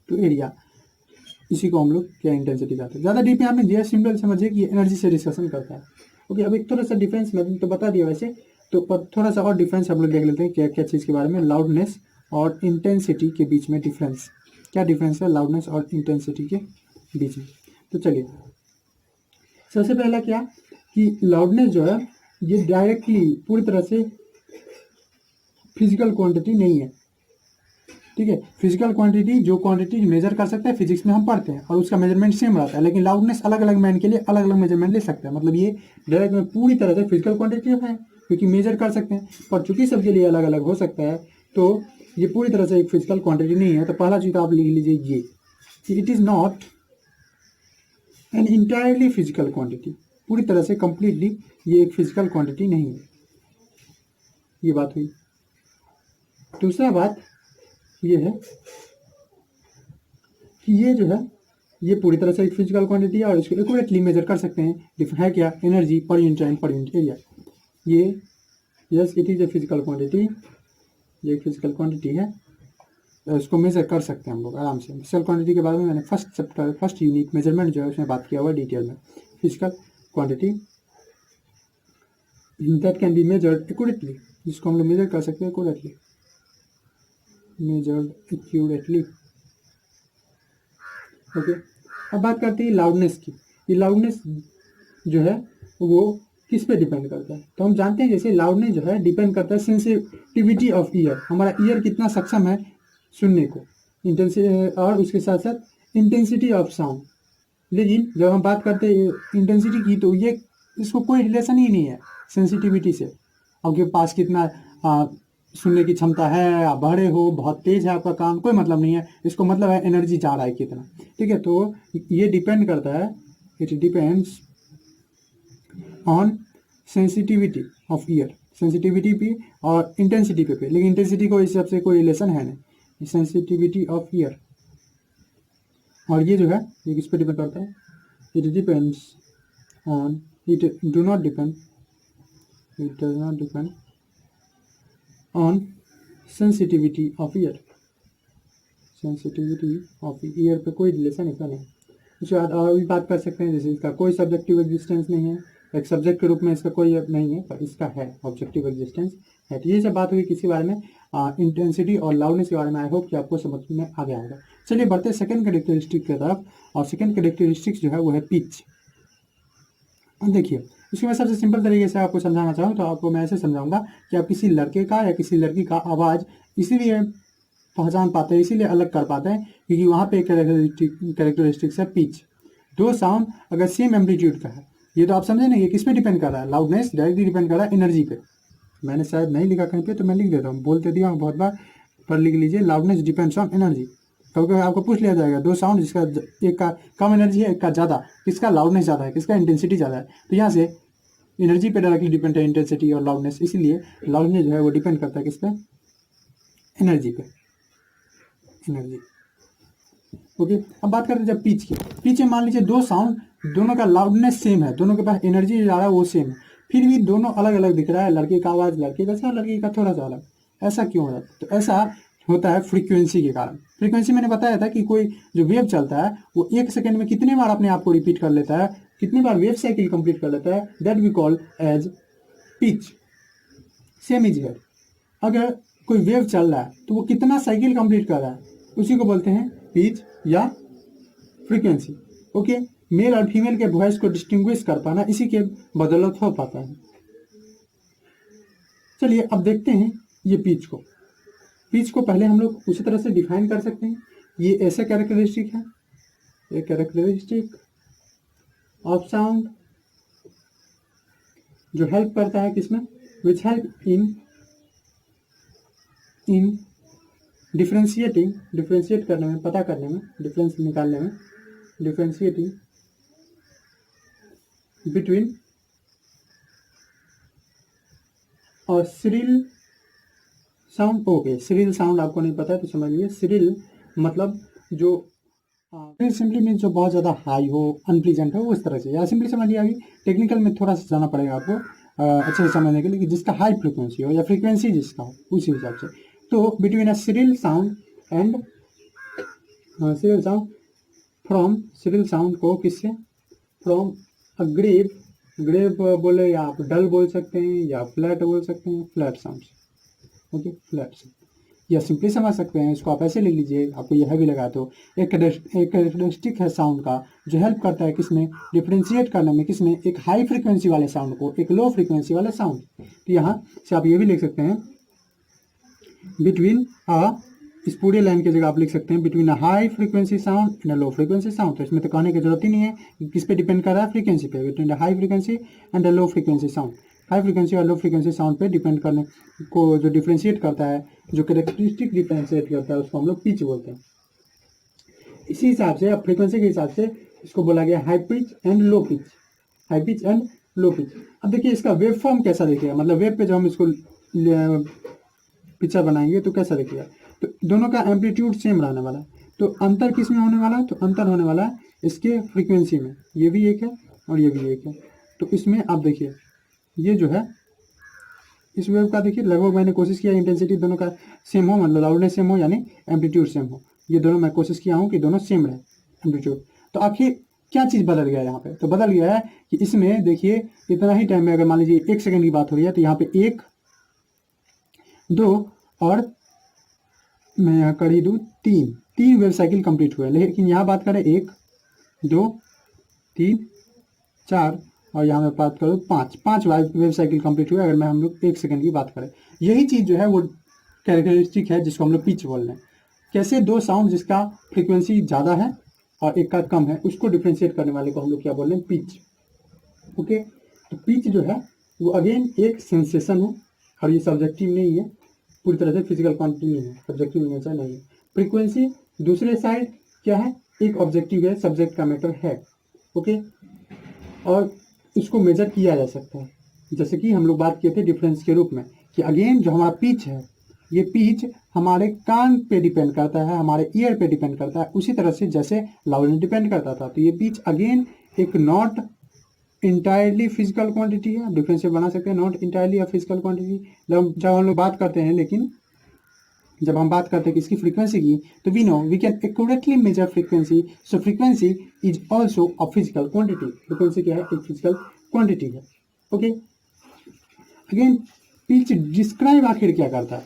टू एरिया, इसी को हम लोग क्या इंटेंसिटी कहते हैं। ज़्यादा डीप में आपने दिया, सिंपल समझिए कि एनर्जी से डिस्कशन करता है। ओके, अब एक थोड़ा सा डिफरेंस मैंने तो बता दिया वैसे, तो पर थोड़ा सा और डिफरेंस हम लोग देख लेते हैं क्या क्या चीज़ के बारे में। लाउडनेस और इंटेंसिटी के बीच में डिफरेंस, क्या डिफरेंस है लाउडनेस और इंटेंसिटी के बीच में। तो चलिए, सबसे पहला क्या कि लाउडनेस जो है ये डायरेक्टली पूरी तरह से फिजिकल क्वांटिटी नहीं है। ठीक है, फिजिकल क्वांटिटी, जो क्वांटिटी मेजर कर सकते हैं फिजिक्स में हम पढ़ते हैं, और उसका मेजरमेंट सेम रहता है। लेकिन लाउडनेस अलग अलग मैन के लिए अलग अलग मेजरमेंट ले सकते हैं। मतलब ये डायरेक्ट में पूरी तरह से फिजिकल क्वांटिटी है, क्योंकि मेजर कर सकते हैं, पर चूंकि सबके लिए अलग अलग हो सकता है, तो ये पूरी तरह से एक फिजिकल क्वांटिटी नहीं है। तो पहला चीज़ आप लिख लीजिए ये कि it is not an entirely physical quantity, पूरी तरह से कंप्लीटली ये एक फिजिकल क्वांटिटी नहीं है। ये बात हुई। दूसरा बात ये है कि ये जो है ये पूरी तरह से एक फिजिकल क्वांटिटी है, और इसको एक्यूरेटली मेजर कर सकते हैं। है क्या, energy per unit time per unit area. ये yes, it is a physical quantity, ये एक फिजिकल क्वांटिटी है, इसको मेजर कर सकते हैं हम लोग आराम से। फिजिकल क्वांटिटी के बारे में मैंने फर्स्ट यूनिट मेजरमेंट जो है उसमें बात किया हुआ डिटेल में। Physical quantity that can be measured accurately, जिसको हम लोग मेजर कर सकते हैं एक्यूरेटली, ओके। अब बात करते हैं लाउडनेस की। ये लाउडनेस जो है वो किस पे डिपेंड करता है, तो हम जानते हैं जैसे लाउडनेस जो है डिपेंड करता है सेंसिटिविटी ऑफ ईयर, हमारा ईयर कितना सक्षम है सुनने को। और उसके साथ साथ इंटेंसिटी ऑफ साउंड। लेकिन जब हम बात करते हैं इंटेंसिटी की, तो ये इसको कोई रिलेशन ही नहीं है सेंसिटिविटी से। आपके पास कितना सुनने की क्षमता है, आप बड़े हो, बहुत तेज है आपका काम, कोई मतलब नहीं है। इसको मतलब है एनर्जी जा रहा है कितना। ठीक है, तो ये डिपेंड करता है, it depends on sensitivity of year, sensitivity पे और इंटेंसिटी पे। लेकिन इंटेंसिटी को इस सबसे कोई रिलेशन है नहीं, सेंसिटिविटी ऑफ ईयर। और ये जो है ये किस पे डिपेंड करता है, it depends on, it do not depend, it does not depend on sensitivity of year. Sensitivity of year पे कोई रिलेशन इसका नहीं। उसके बाद और भी बात कर सकते हैं, जैसे इसका कोई सब्जेक्टिव एग्जिस्टेंस नहीं है, एक सब्जेक्ट के रूप में इसका कोई नहीं है, पर इसका है ऑब्जेक्टिव एग्जिस्टेंस है। तो ये सब बात हुई किसी बारे में, इंटेंसिटी और लाउडनेस के बारे में। आई होप कि आपको समझ में आ गया होगा। चलिए बढ़ते हैं सेकंड कैरेक्टरिस्टिक की तरफ, और सेकंड कैरेक्टरिस्टिक्स जो है वो है पिच। देखिए, इसमें मैं सबसे सिंपल तरीके से आपको समझाना चाहूँ तो आपको मैं ऐसे समझाऊंगा कि आप किसी लड़के का या किसी लड़की का आवाज़ इसीलिए पहचान पाते हैं, इसीलिए अलग कर पाते हैं क्योंकि वहाँ पे कैरेक्टरिस्टिक्स है पिच। दो साउंड अगर सेम एम्पलीट्यूड का है, ये तो आप समझे ना, ये किस पे डिपेंड कर रहा है, लाउडनेस डायरेक्टली डिपेंड कर रहा है एनर्जी पे। मैंने शायद नहीं लिखा कहीं पे, तो मैं लिख देता हूँ, बोलते दिया हूँ बहुत बार, पर लिख लीजिए, लाउडनेस डिपेंड्स ऑन एनर्जी। क्योंकि आपको पूछ लिया जाएगा दो साउंड जिसका एक का कम एनर्जी है, एक का ज़्यादा, किसका लाउडनेस ज़्यादा है, किसका इंटेंसिटी ज़्यादा है, तो यहाँ से एनर्जी पे डायरेक्टली डिपेंड है इंटेंसिटी और लाउडनेस। इसीलिए लाउडनेस जो है वो डिपेंड करता है किस पे, एनर्जी पे, एनर्जी। ओके, अब बात करते हैं जब पिच की। पिच में मान लीजिए दो साउंड, दोनों का लाउडनेस सेम है, दोनों के पास एनर्जी जा रहा है वो सेम है, फिर भी दोनों अलग अलग दिख रहा है, लड़के का आवाज़ लड़के जैसा, लड़की का थोड़ा सा अलग। ऐसा क्यों हो रहा है? तो ऐसा होता है फ्रीक्वेंसी के कारण। फ्रीक्वेंसी मैंने बताया था कि कोई जो वेव चलता है वो 1 सेकंड में कितने बार अपने आप को रिपीट कर लेता है, कितनी बार वेव साइकिल कंप्लीट कर लेता है, that we call as pitch. Same is here, अगर कोई वेव चल रहा है तो वो कितना साइकिल कंप्लीट कर रहा है, उसी को बोलते हैं पिच या फ्रीक्वेंसी। ओके, मेल और फीमेल के वॉइस को डिस्टिंग्विश कर पाना इसी के बदौलत हो पाता है। चलिए अब देखते हैं ये पिच को। पिच को पहले हम लोग उसी तरह से डिफाइन कर सकते हैं। ये ऐसा कैरेक्टरिस्टिक है, ये कैरेक्टरिस्टिक ऑफ साउंड जो हेल्प करता है किसमें, विच हेल्प इन डिफ्रेंशिएट करने में, पता करने में, डिफरेंस निकालने में, डिफ्रेंशिएटिंग बिटवीन और shrill sound. Okay, shrill sound आपको नहीं पता है तो समझ लीजिए, श्रिल मतलब जो सिंपली मीन जो बहुत ज़्यादा हाई हो, अनप्लीजेंट हो, उस तरह से। या सिंपली समझ लिया, अभी टेक्निकल में थोड़ा सा जाना पड़ेगा आपको अच्छे से समझने के लिए, कि जिसका हाई फ्रिक्वेंसी हो या फ्रीक्वेंसी जिसका हो उसी हिसाब से। तो between a shrill sound and shrill sound, from shrill sound को किससे, फ्रॉम अ ग्रेव, ग्रेव बोले या आप डल बोल सकते हैं या फ्लैट बोल सकते हैं, flat sound. Okay, flat sound या सिंपली समझ सकते हैं, इसको आप ऐसे लिख लीजिए, आपको यह भी लगा तो एक कैरेक्टरिस्टिक है साउंड का जो हेल्प करता है किसमें, डिफ्रेंशिएट करने में, किसमें, एक हाई फ्रीक्वेंसी वाले साउंड को एक लो फ्रीक्वेंसी वाले साउंड। तो यहाँ से आप ये भी लिख सकते हैं, बिटवीन इस पूरे लाइन की जगह आप लिख सकते हैं between a high frequency sound and a low frequency sound. तो इसमें तो कहने की जरूरत ही नहीं है, किस पे डिपेंड कर रहा है, फ्रीक्वेंसी पे, between the high frequency and the low frequency sound. High frequency और लो फ्रीक्वेंसी साउंड पे डिपेंड करने को जो डिफ्रेंशिएट करता है, जो कैरेक्टरिस्टिक डिफ्रेंशिएट करता है, उसको हम लोग पिच बोलते हैं। इसी हिसाब से अब फ्रीक्वेंसी के हिसाब से इसको बोला गया high pitch and low pitch, high pitch and low pitch. अब देखिए इसका वेव फॉर्म कैसा दिखेगा, मतलब वेव पे जो हम इसको पिक्चर बनाएंगे तो कैसा दिखेगा, तो दोनों का एम्पलीट्यूड सेम रहने वाला है। तो अंतर किस में होने वाला है, तो अंतर होने वाला है इसके फ्रीक्वेंसी में, ये भी एक है और ये भी एक है। तो इसमें आप देखिए ये जो है इस वेव का देखिए लगभग मैंने कोशिश किया इंटेंसिटी दोनों का सेम हो, मतलब लाउडनेस सेम हो यानी एम्पलीट्यूड सेम हो, ये दोनों मैं कोशिश किया हूँ कि दोनों सेम रहे एम्पलीट्यूड। तो आखिर क्या चीज़ बदल गया यहाँ पे, तो बदल गया है कि इसमें देखिए इतना ही टाइम में, अगर मान लीजिए 1 सेकंड की बात हो रही है तो यहाँ पे 1 2 और मैं यहाँ कर ही दूँ 3 वेव साइकिल कंप्लीट हुए। लेकिन यहाँ बात करें 1 2 3 4 और यहाँ मैं बात करूँ 5 वेव साइकिल कंप्लीट हुए, अगर हम लोग 1 सेकंड की बात करें। यही चीज़ जो है वो कैरेक्टरिस्टिक है जिसको हम लोग पिच बोल रहे हैं। कैसे दो साउंड जिसका फ्रीक्वेंसी ज़्यादा है और एक का कम है उसको डिफ्रेंशिएट करने वाले को हम लोग क्या बोल रहे हैं, पिच। ओके, तो पिच जो है वो अगेन एक सेंसेशन है और ये सब्जेक्टिव नहीं है, पूरी तरह से फिजिकल क्वांटिटी नहीं है, सब्जेक्टिव नेचर नहीं है। फ्रीक्वेंसी दूसरे साइड क्या है, एक ऑब्जेक्टिव है, सब्जेक्ट का मैटर है। ओके, और इसको मेजर किया जा सकता है, जैसे कि हम लोग बात किए थे डिफरेंस के रूप में कि अगेन जो हमारा पिच है, ये पिच हमारे कान पे डिपेंड करता है, हमारे ईयर पे डिपेंड करता है, उसी तरह से जैसे लाउडनेस डिपेंड करता था। तो ये पिच अगेन एक नॉट इंटायरली फिजिकल क्वांटिटी है, डिफरेंशियल बना सकते हैं, not entirely a physical quantity. जब हम लोग बात करते हैं, लेकिन जब हम बात करते हैं कि इसकी फ्रीक्वेंसी की, तो we know we can accurately measure frequency. So frequency is also a physical quantity. Frequency क्या है, एक फिजिकल क्वांटिटी है। ओके, अगेन पिच डिस्क्राइब आखिर क्या करता है,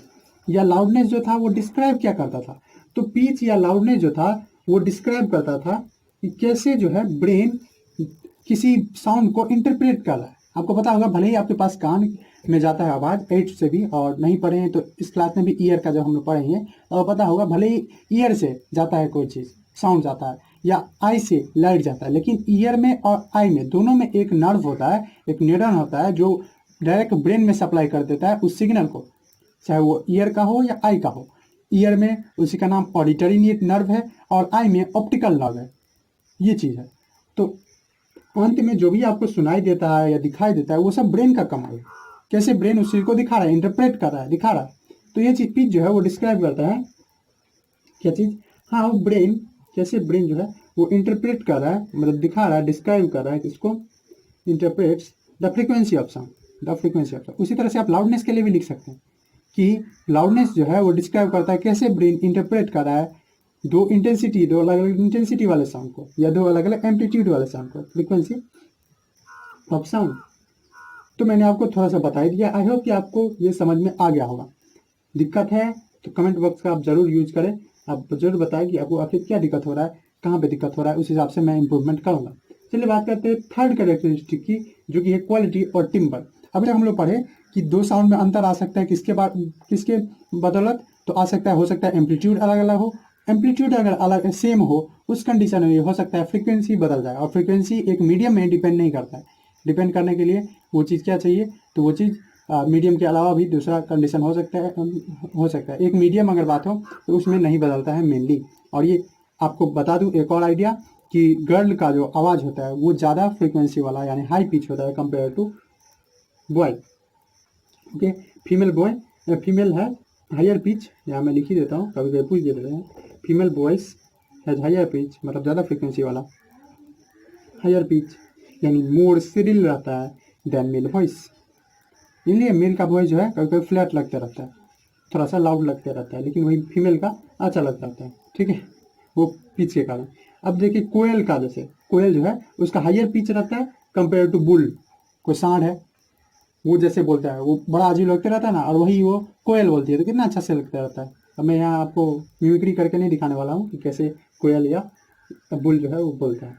या लाउडनेस जो था वो डिस्क्राइब क्या करता था। तो पिच या लाउडनेस जो था वो डिस्क्राइब करता था कि कैसे जो है ब्रेन किसी साउंड को इंटरप्रेट कर रहा है। आपको पता होगा, भले ही आपके पास कान में जाता है आवाज़ 8 से भी, और नहीं पढ़े हैं तो इस क्लास में भी ईयर का जब हम लोग पढ़े हैं तो पता होगा, भले ही ईयर से जाता है कोई चीज़, साउंड जाता है, या आई से लाइट जाता है, लेकिन ईयर में और आई में दोनों में एक नर्व होता है, एक न्यूरॉन होता है जो डायरेक्ट ब्रेन में सप्लाई कर देता है उस सिग्नल को, चाहे वो ईयर का हो या आई का हो। ईयर में उसी का नाम ऑडिटरी नर्व है और आई में ऑप्टिकल नर्व है, ये चीज़ है। तो अंत में जो भी आपको सुनाई देता है या दिखाई देता है वो सब ब्रेन का कमाल है, कैसे ब्रेन उस चीज़ को दिखा रहा है, इंटरप्रेट कर रहा है, दिखा रहा है। तो ये चीज़ पिच जो है वो डिस्क्राइब करता है क्या चीज़, हाँ वो ब्रेन, कैसे ब्रेन जो है वो इंटरप्रेट कर रहा है, मतलब दिखा रहा है, डिस्क्राइब कर रहा है, किसको, interprets the frequency of sound, the frequency of sound. उसी तरह से आप लाउडनेस के लिए भी लिख सकते हैं कि लाउडनेस जो है वो डिस्क्राइब करता है कैसे ब्रेन इंटरप्रेट कर रहा है दो अलग अलग इंटेंसिटी वाले साउंड को, या दो अलग अलग एम्पलीट्यूड वाले साउंड को, फ्रीक्वेंसी ऑफ साउंड। तो मैंने आपको थोड़ा सा बता ही दिया। आई होप कि आपको ये समझ में आ गया होगा। दिक्कत है तो कमेंट बॉक्स का आप जरूर यूज करें, आप जरूर बताएं कि आपको आखिर क्या दिक्कत हो रहा है, कहाँ पे दिक्कत हो रहा है, उस हिसाब से मैं इंप्रूवमेंट करूँगा। चलिए बात करते हैं थर्ड कैरेक्टरिस्टिक की, जो कि है क्वालिटी और टिम्बर। अभी तक हम लोग पढ़े कि दो साउंड में अंतर आ सकता है, किसके बदौलत, तो आ सकता है, हो सकता है एम्पलीट्यूड अलग अलग हो। एम्पलीट्यूड अगर अलग सेम हो, उस कंडीशन में हो सकता है फ्रीक्वेंसी बदल जाए, और फ्रीक्वेंसी एक मीडियम में डिपेंड नहीं करता है। डिपेंड करने के लिए वो चीज़ क्या चाहिए, तो वो चीज़ मीडियम के अलावा भी दूसरा कंडीशन हो सकता है। एक मीडियम अगर बात हो तो उसमें नहीं बदलता है मेनली। और ये आपको बता दूं एक और आइडिया कि गर्ल का जो आवाज़ होता है वो ज़्यादा फ्रीक्वेंसी वाला यानी हाई पिच होता है compare to boy. Okay, female है हायर पिच, यहाँ मैं लिख ही देता हूँ, कभी कभी पूछ देते हैं। Female voice has higher pitch, मतलब ज़्यादा फ्रीक्वेंसी वाला हायर पिच, यानी मोर श्रिल रहता है देन मेल वॉइस। इसलिए मेल का वॉइस जो है कभी कभी फ्लैट लगता रहता है, थोड़ा सा लाउड लगता रहता है, लेकिन वही फीमेल का अच्छा लगता रहता है। ठीक है, वो पिच के कारण। अब देखिए कोयल का, जैसे कोयल जो है उसका हायर पिच रहता है कंपेयर टू बुल। कोई सांड है वो जैसे बोलता है वो बड़ा अजीब लगता रहता है ना, और वही वो कोयल बोलती है तो कितना अच्छा से लगता रहता है। अब मैं यहाँ आपको मिमिक्री करके नहीं दिखाने वाला हूँ कि कैसे कोयल या बुल जो है वो बोलता है।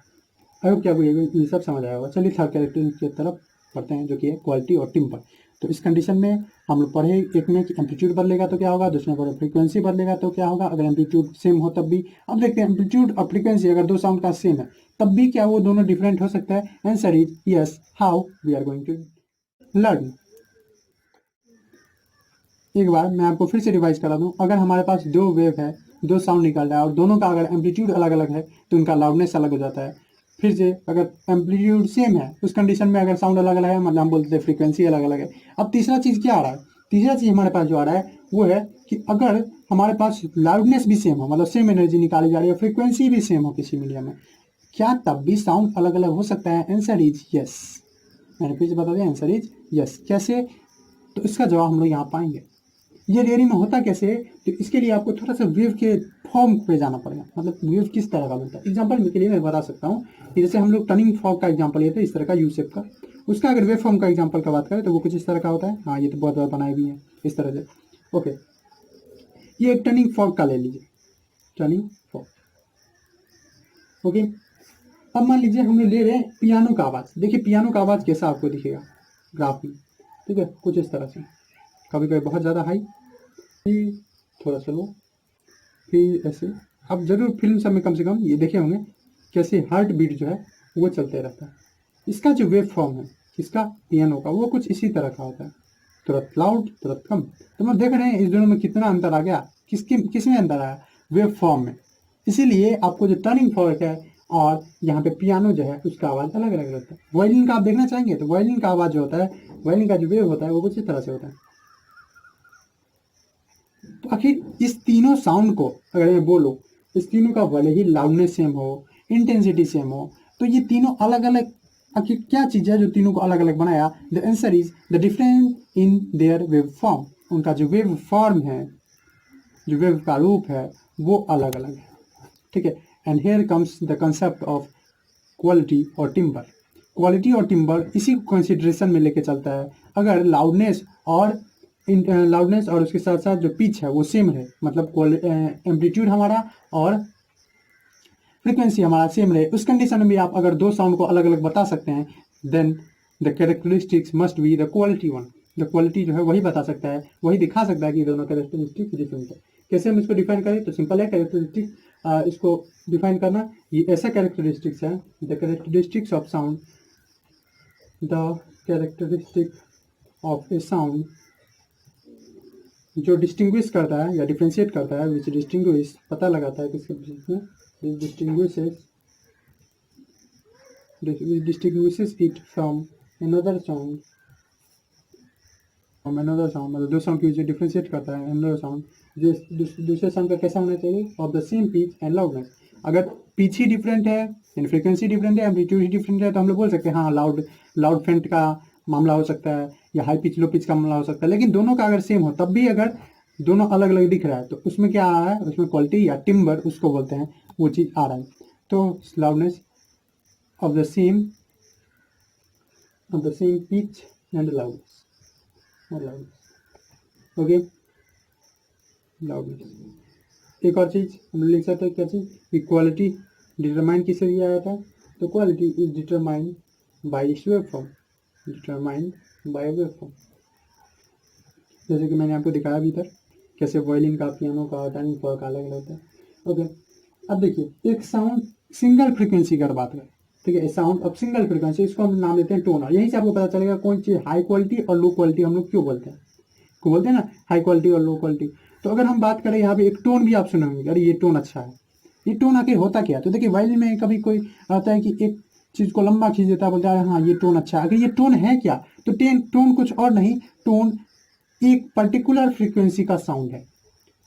आई होप कि आपको ये सब समझ आया होगा। चलिए थर्ड कैरेक्टर की तरफ पढ़ते हैं, जो कि है क्वालिटी और टिम्पर। तो इस कंडीशन में हम लोग पढ़े एक में कि एम्पलीट्यूड बदलेगा तो क्या होगा, दूसरे में पढ़े फ्रीक्वेंसी बदलेगा तो क्या होगा, अगर एम्पलीट्यूड सेम हो तब भी। अब देखते हैं एम्पलीट्यूड और फ्रीक्वेंसी अगर दो साउंड का सेम है तब भी क्या वो दोनों डिफरेंट हो सकता है। Answer is yes. How, we are going to learn. एक बार मैं आपको फिर से रिवाइज करा दूं, अगर हमारे पास दो वेव है, दो साउंड निकल रहा है, और दोनों का अगर एम्पलीट्यूड अलग अलग है तो उनका लाउडनेस अलग हो जाता है। फिर से अगर एम्पलीट्यूड सेम है उस कंडीशन में अगर साउंड अलग अलग है, मतलब हम बोलते हैं फ्रीक्वेंसी अलग अलग है। अब तीसरा चीज़ क्या आ रहा है, तीसरा चीज़ हमारे पास जो आ रहा है वो है कि अगर हमारे पास लाउडनेस भी सेम हो, मतलब सेम एनर्जी निकाली जा रही है, फ्रीक्वेंसी भी सेम हो किसी मीडियम में, क्या तब भी साउंड अलग अलग हो सकता है। Answer is yes. मैंने फिर से बता दिया, आंसर इज यस। कैसे, तो इसका जवाब हम लोग यहाँ पाएंगे। ये रियलिटी में होता कैसे है, तो इसके लिए आपको थोड़ा सा वेव के फॉर्म पे जाना पड़ेगा, मतलब वेव किस तरह का बनता है। एग्जांपल के लिए मैं बता सकता हूँ कि जैसे हम लोग टर्निंग फॉर्क का एग्जांपल लेते हैं, इस तरह का यू शेप का, उसका अगर वेव फॉर्म का एग्जांपल का बात करें तो वो कुछ इस तरह का होता है। हाँ, ये तो बहुत बार बनाए भी हैं इस तरह से। ओके, ये एक टर्निंग फॉर्क का ले लीजिए, टर्निंग फॉर्क। ओके, अब मान लीजिए हम ले रहे हैं पियानो का आवाज़। देखिए पियानो का आवाज़ कैसा आपको दिखेगा ग्राफ में, ठीक है, कुछ इस तरह से, कभी कभी बहुत ज़्यादा हाई, थोड़ा सा लो, फिर ऐसे आप जरूर फिल्म सब में कम से कम ये देखे होंगे कैसे हार्ट बीट जो है वो चलते रहता है। इसका जो वेव फॉर्म है इसका पियानो का वो कुछ इसी तरह का होता है, तुरंत लाउड तुरंत कम। तो हम देख रहे हैं इस दोनों में कितना अंतर आ गया, किसमें अंतर आया, वेव फॉर्म में। इसीलिए आपको जो टर्निंग फॉर्क है और यहाँ पे पियानो जो है उसका आवाज़ अलग अलग रहता है। वायलिन का आप देखना चाहेंगे तो वायलिन का आवाज़ जो होता है, वायलिन का जो वेव होता है वो कुछ इस तरह से होता है। तो आखिर इस तीनों साउंड को अगर मैं बोलूँ, इस तीनों का भले ही लाउडनेस सेम हो, इंटेंसिटी सेम हो, तो ये तीनों अलग अलग आखिर क्या चीज़ है जो तीनों को अलग अलग बनाया? The answer is the difference in their wave form. उनका जो वेव फॉर्म है, जो वेव का रूप है वो अलग अलग है, ठीक है। And here comes the concept of quality और टिम्बर। क्वालिटी और टिम्बर इसी को कंसिडरेशन में लेके चलता है। अगर लाउडनेस और उसके साथ साथ जो पिच है वो सेम रहे, मतलब एम्पलीट्यूड हमारा और फ्रीक्वेंसी हमारा सेम रहे, उस कंडीशन में भी आप अगर दो साउंड को अलग अलग बता सकते हैं, then the characteristics must be the quality one. The quality जो है वही बता सकता है, वही दिखा सकता है कि दोनों कैरेक्टरिस्टिक्स डिफरेंट है। कैसे हम इसको डिफाइन करें? तो सिंपल है कैरेक्टरिस्टिक, इसको डिफाइन करना। ये ऐसा कैरेक्टरिस्टिक्स है, the characteristics of sound, the characteristic of A sound जो डिस्टिंग्विश करता है या डिफ्रेंशिएट करता है, विच डिस्टिंग्विश पता लगाता है किसके बीच में, distinguishes it from another sound, मतलब दो साउंड की जो डिफ्रेंशिएट करता है another sound, दूसरे साउंड का कैसा होना चाहिए, of the same pitch and loudness. अगर पिच ही डिफरेंट है, फ्रीक्वेंसी डिफरेंट है, एम्पलीट्यूड ही डिफरेंट है, तो हम लोग बोल सकते हैं हाँ लाउड फ्रंट का मामला हो सकता है या हाई पिच लो पिच का मामला हो सकता है। लेकिन दोनों का अगर सेम हो तब भी अगर दोनों अलग अलग दिख रहा है तो उसमें क्या आ रहा है, उसमें क्वालिटी या टिम्बर उसको बोलते हैं, वो चीज़ आ रहा है। तो loudness of the same pitch and loudness, okay. Loudness एक और चीज़ हम लिख सकते हैं, क्या चीज़, इक्वालिटी डिटरमाइन किससे दिया जाता है? तो quality is determined by it's wave form, जैसे कि मैंने आपको दिखाया अभी तक कैसे वायलिन का, पियानो का, टर्निंग फॉर्क का अलग अलग होता है, ओके। अब देखिए एक साउंड सिंगल फ्रीक्वेंसी की अगर बात करें, ठीक है, साउंड अब सिंगल फ्रीक्वेंसी, इसको हम नाम देते हैं टोन। और यहीं से आपको पता चलेगा कौन चीज़ हाई क्वालिटी और लो क्वालिटी हम लोग क्यों बोलते हैं ना, हाई क्वालिटी और लो क्वालिटी। तो अगर हम बात करें यहाँ पे एक टोन भी आप सुने होंगे, अरे ये टोन अच्छा है, ये टोन आखिर होता क्या? तो देखिए वायलिन में कभी कोई आता है कि एक चीज़ को लंबा खींच देता है, बोलता है हाँ ये टोन अच्छा है। अगर ये टोन है क्या? तो टोन कुछ और नहीं, टोन एक पर्टिकुलर फ्रीक्वेंसी का साउंड है,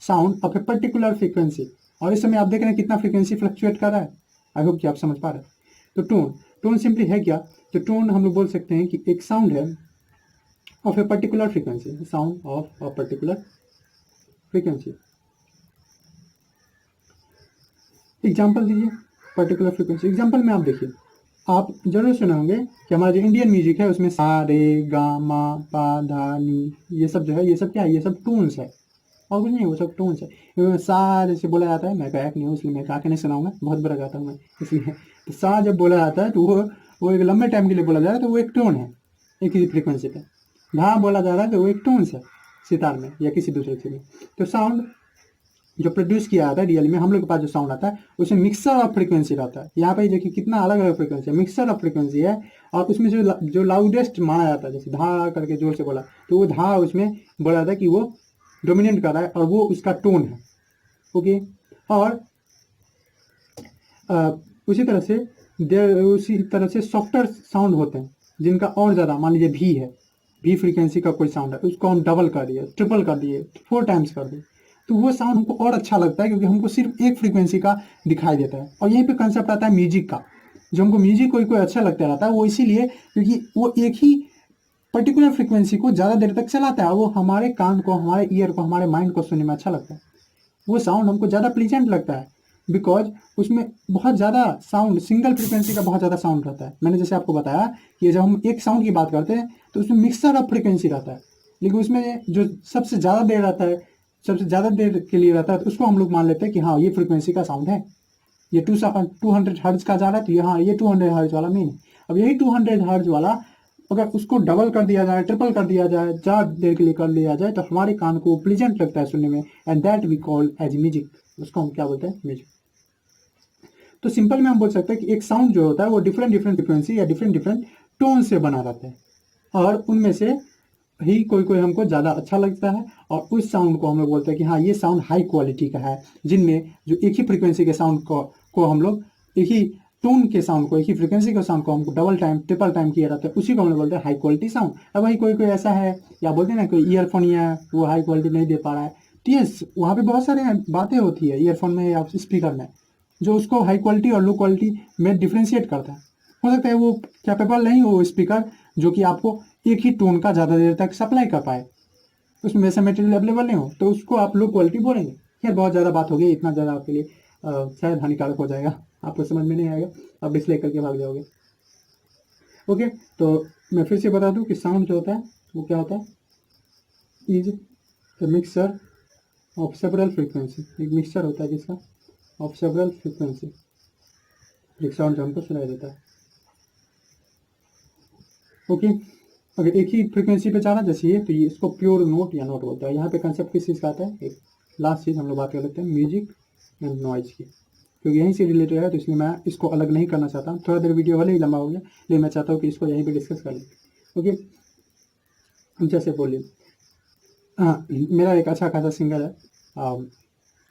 sound of a particular frequency. और इस समय आप देख रहे हैं कितना फ्रीक्वेंसी फ्लक्चुएट कर रहा है, आई होप कि आप समझ पा रहे हैं। तो टोन सिंपली है क्या? तो टोन हम लोग बोल सकते हैं कि एक साउंड है of a particular frequency, sound of a particular frequency. Example दीजिए पर्टिकुलर फ्रीक्वेंसी। एग्जाम्पल में आप देखिए, आप जरूर सुने होंगे कि हमारा जो इंडियन म्यूजिक है उसमें सा रे गा मा पा धा नी, ये सब जो है, ये सब क्या है, ये सब टोन्स है और कुछ नहीं, वो सब टोन्स है। सा जैसे बोला जाता है, मैं गायक नहीं हूँ इसलिए मैं गा के नहीं सुनाऊंगा, बहुत बड़ा गाता हूँ मैं इसलिए। तो सा जब बोला जाता है तो वो एक लंबे टाइम के लिए बोला जा रहा है, तो वो एक टोन है एक ही फ्रीक्वेंसी पे। धा बोला जा रहा है तो वो एक टोन्स है सितार में या किसी दूसरे चीज़ में। तो साउंड जो प्रोड्यूस किया जाता है रियल में, हम लोग के पास जो साउंड आता है उसमें मिक्सर ऑफ फ्रीक्वेंसी रहता है। यहाँ पे देखिए कितना अलग अलग फ्रीक्वेंसी है, मिक्सर ऑफ फ्रीक्वेंसी है। और उसमें जो लाउडेस्ट माना जाता है, जैसे धा करके जोर से बोला तो वो धा उसमें बोला जाता है कि वो डोमिनेट कर रहा है और वो उसका टोन है, ओके। और उसी तरह से सॉफ्टवेयर साउंड होते हैं जिनका और ज़्यादा, मान लीजिए भी फ्रीक्वेंसी का कोई साउंड है, उसको हम डबल कर दिए, ट्रिपल कर दिए, 4 टाइम्स कर दिए, तो वो साउंड हमको और अच्छा लगता है क्योंकि हमको सिर्फ एक फ्रीक्वेंसी का दिखाई देता है। और यहीं पे कंसेप्ट आता है म्यूजिक का, जो हमको म्यूजिक कोई अच्छा लगता रहता है वो इसीलिए क्योंकि वो एक ही पर्टिकुलर फ्रीक्वेंसी को ज़्यादा देर तक चलाता है, वो हमारे कान को, हमारे ईयर को, हमारे माइंड को सुनने में अच्छा लगता है। वो साउंड हमको ज़्यादा प्लीजेंट लगता है बिकॉज उसमें बहुत ज़्यादा साउंड, सिंगल फ्रीक्वेंसी का बहुत ज़्यादा साउंड रहता है। मैंने जैसे आपको बताया कि जब हम एक साउंड की बात करते हैं तो उसमें मिक्सर ऑफ फ्रीक्वेंसी रहता है, लेकिन उसमें जो सबसे ज़्यादा देर रहता है, सबसे ज़्यादा देर के लिए रहता है, तो उसको हम लोग मान लेते हैं कि हाँ ये फ्रीक्वेंसी का साउंड है, ये 200 हर्ट्ज का जा रहा है तो हाँ ये 200 हर्ट्ज वाला मेन है। अब यही 200 हर्ट्ज वाला अगर उसको डबल कर दिया जाए, ट्रिपल कर दिया जाए, ज़्यादा देर के लिए कर लिया जाए तो हमारे कान को प्लीजेंट लगता है सुनने में, and that we call as music. उसको हम क्या बोलते हैं? म्यूजिक। तो सिंपल में हम बोल सकते हैं कि एक साउंड जो होता है वो डिफरेंट डिफरेंट फ्रिक्वेंसी या डिफरेंट डिफरेंट टोन से बना रहता है, और उनमें से ही कोई कोई हमको ज़्यादा अच्छा लगता है, और उस साउंड को हम लोग बोलते हैं कि हाँ ये साउंड हाई क्वालिटी का है, जिनमें जो एक ही फ्रिक्वेंसी के साउंड को हम लोग एक ही टोन के साउंड को, एक ही फ्रिक्वेंसी के साउंड को हमको डबल टाइम ट्रिपल टाइम किया रहता है, उसी को हम लोग बोलते हैं हाई क्वालिटी साउंड। अब वही कोई कोई ऐसा है, या बोलते हैं ना कोई ईयरफोन या वो हाई क्वालिटी नहीं दे पा रहा है, तो यस वहाँ पे बहुत सारे बातें होती है ईयरफोन में या स्पीकर में, जो उसको हाई क्वालिटी और लो क्वालिटी में डिफ्रेंशिएट करता है। हो सकता है वो कैपेबल नहीं हो स्पीकर जो कि आपको एक ही टोन का ज़्यादा देर तक सप्लाई कर पाए, उसमें वैसा मटेरियल अवेलेबल नहीं हो, तो उसको आप लो क्वालिटी बोलेंगे। खैर बहुत ज़्यादा बात हो गई, इतना ज़्यादा आपके लिए शायद हानिकारक हो जाएगा, आपको समझ में नहीं आएगा, आप डिसलाइक करके भाग जाओगे। ओके, तो मैं फिर से बता दूं कि साउंड जो होता है वो क्या होता है? Is a mixture of several frequency. एक मिक्सचर होता है जिसका ऑफ सेवरल फ्रीक्वेंसी, एक साउंड जो हमको सुनाई देता है। ओके, अगर एक ही फ्रीक्वेंसी पे जाना जैसे ये, तो ये इसको प्योर नोट या नोट बोलता है। यहाँ पे कंसेप्ट किस चीज़ का आता है? एक लास्ट चीज़ हम लोग बात कर लेते हैं म्यूजिक एंड नॉइज की, क्योंकि यहीं से रिलेटेड है, तो इसलिए मैं इसको अलग नहीं करना चाहता हूँ। थोड़ा देर वीडियो भले ही लंबा हो गया, लेकिन मैं चाहता हूँ कि इसको यहीं पे डिस्कस कर लें। ओके, हम जैसे बोलिए, हाँ मेरा एक अच्छा खासा सिंगर है